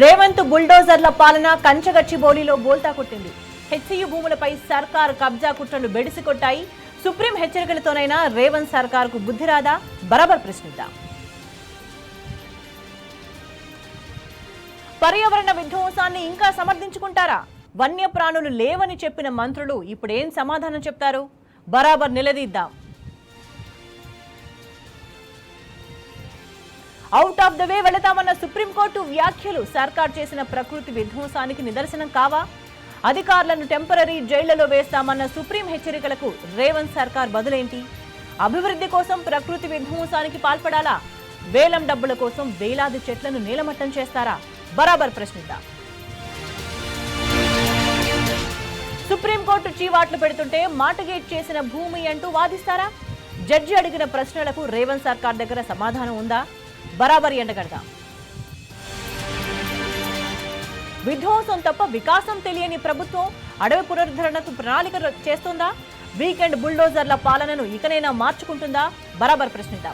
రేవంత్ బుల్డోజర్ల పాలన కంచగచ్చిబౌలిలో బోల్తా కొట్టింది. హెచ్సియు భూములపై సర్కార్ కబ్జా కుట్రలు బెడిసికొట్టాయి. సుప్రీం హెచ్చరికలతోనైనా రేవంత్ సర్కార్కు బుద్ధి రాదా? బరాబర్ ప్రశ్నిద్దాం. పర్యావరణ విధ్వంసాన్ని ఇంకా సమర్థించుకుంటారా? వన్యప్రాణులు లేవని చెప్పిన మంత్రులు ఇప్పుడేం సమాధానం చెప్తారు? బరాబర్ నిలదీద్దాం. అవుట్ ఆఫ్ ద వే వెళతామన్న సుప్రీంకోర్టు వ్యాఖ్యలు సర్కార్ చేసిన ప్రకృతి విధ్వంసానికి నిదర్శనం కావా? అధికారులను టెంపరరీ జైళ్లలో వేస్తామన్న సుప్రీం హెచ్చరికలకు రేవంత్ సర్కార్ బదులేంటి? అభివృద్ధి కోసం ప్రకృతి విధ్వంసానికి పాల్పడాలా? వేలం డబ్బుల కోసం వేలాది చెట్లను నీలమట్టం చేస్తారా? బరాబర్ ప్రశ్నిద్దాం. సుప్రీంకోర్టు చీవాట్లు పెడుతుంటే మాటగేట్ చేసిన భూమి అంటూ వాదిస్తారా? జడ్జి అడిగిన ప్రశ్నలకు రేవంత్ సర్కార్ దగ్గర సమాధానం ఉందా? బరాబర్ ఎండగడదాం. విధ్వంసం తప్ప వికాసం తెలియని ప్రభుత్వం అడవి పునరుద్ధరణకు ప్రణాళిక చేస్తుందా? వీకెండ్ బుల్డోజర్ల పాలనను ఇకనైనా మార్చుకుంటుందా? బరాబర్ ప్రశ్నిద్దాం.